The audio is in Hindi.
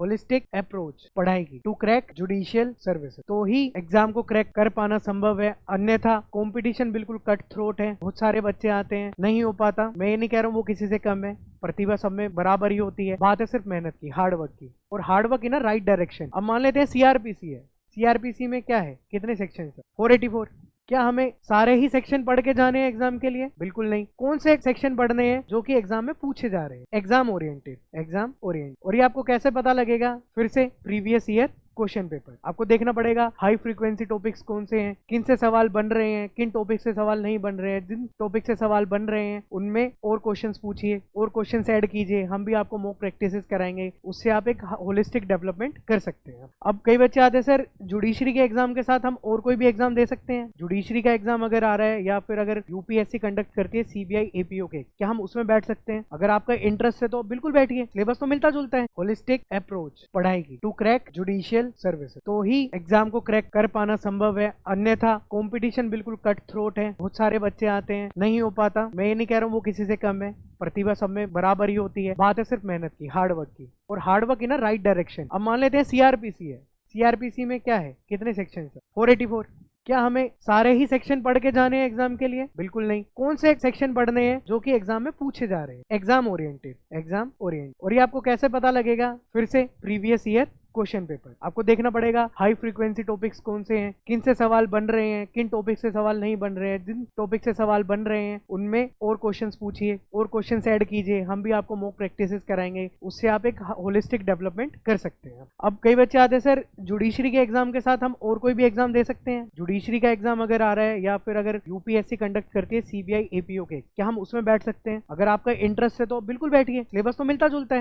होलिस्टिक अप्रोच पढ़ाई की टू क्रैक जुडिशियल सर्विसेज, तो ही एग्जाम को क्रैक कर पाना संभव है। अन्यथा कंपटीशन बिल्कुल कट थ्रोट है, बहुत सारे बच्चे आते हैं, नहीं हो पाता। मैं ये नहीं कह रहा हूँ वो किसी से कम है, प्रतिभा सब में बराबर ही होती है। बात है सिर्फ मेहनत की, हार्ड वर्क की, और hard work in right direction. अब मान लेते हैं सीआरपीसी है, सीआरपीसी में क्या है, कितने सेक्शन है? 484। क्या हमें सारे ही सेक्शन पढ़ के जाने हैं एग्जाम के लिए? बिल्कुल नहीं। कौन से सेक्शन पढ़ने हैं जो कि एग्जाम में पूछे जा रहे हैं? Exam oriented, exam oriented. और ये आपको कैसे पता लगेगा? फिर से प्रीवियस ईयर क्वेश्चन पेपर आपको देखना पड़ेगा। हाई फ्रीक्वेंसी टॉपिक्स कौन से हैं, किन से सवाल बन रहे हैं, किन टॉपिक से सवाल नहीं बन रहे हैं, जिन टॉपिक से सवाल बन रहे हैं उनमें और क्वेश्चंस पूछिए और क्वेश्चंस ऐड कीजिए। हम भी आपको मॉक प्रैक्टिसेस कराएंगे, उससे आप एक होलिस्टिक डेवलपमेंट कर सकते हैं। अब कई बच्चे आते हैं सर जुडिशरी के एग्जाम के साथ हम और कोई भी एग्जाम दे सकते हैं? जुडिशरी का एग्जाम अगर आ रहा है या फिर अगर यूपीएससी कंडक्ट करती है सीबीआई एपीओ के, क्या हम उसमें बैठ सकते हैं? अगर आपका इंटरेस्ट है तो बिल्कुल बैठिए, सिलेबस तो मिलता जुलता है। होलिस्टिक अप्रोच पढ़ाई की टू क्रैक जुडिशियल सर्विसेज, तो ही एग्जाम को क्रैक कर पाना संभव है। अन्यथा कंपटीशन बिल्कुल कट थ्रोट है, बहुत सारे बच्चे आते हैं, नहीं हो पाता। मैं ये नहीं कह रहा हूँ वो किसी से कम है, प्रतिभा सब में बराबर ही होती है। बात है सिर्फ मेहनत की, हार्ड वर्क की, और hard work in right direction. अब मान लेते हैं सीआरपीसी है, सीआरपीसी में क्या है, कितने सेक्शन है? 484। क्या हमें सारे ही सेक्शन पढ़ के जाने हैं एग्जाम के लिए? बिल्कुल नहीं। कौन से सेक्शन पढ़ने हैं जो कि एग्जाम में पूछे जा रहे हैं? Exam oriented, exam oriented. और ये आपको कैसे पता लगेगा? फिर से प्रीवियस ईयर क्वेश्चन पेपर आपको देखना पड़ेगा। हाई फ्रीक्वेंसी टॉपिक्स कौन से हैं, किन से सवाल बन रहे हैं, किन टॉपिक से सवाल नहीं बन रहे हैं, जिन टॉपिक से सवाल बन रहे हैं उनमें और क्वेश्चंस पूछिए और क्वेश्चंस ऐड कीजिए। हम भी आपको मॉक प्रैक्टिसेस कराएंगे, उससे आप एक होलिस्टिक डेवलपमेंट कर सकते हैं। अब कई बच्चे आते हैं सर जुडिशरी के एग्जाम के साथ हम और कोई भी एग्जाम दे सकते हैं? जुडिशरी का एग्जाम अगर आ रहा है या फिर अगर यूपीएससी कंडक्ट करती है सीबीआई एपीओ के, क्या हम उसमें बैठ सकते हैं? अगर आपका इंटरेस्ट है तो बिल्कुल बैठिए, सिलेबस तो मिलता जुलता है।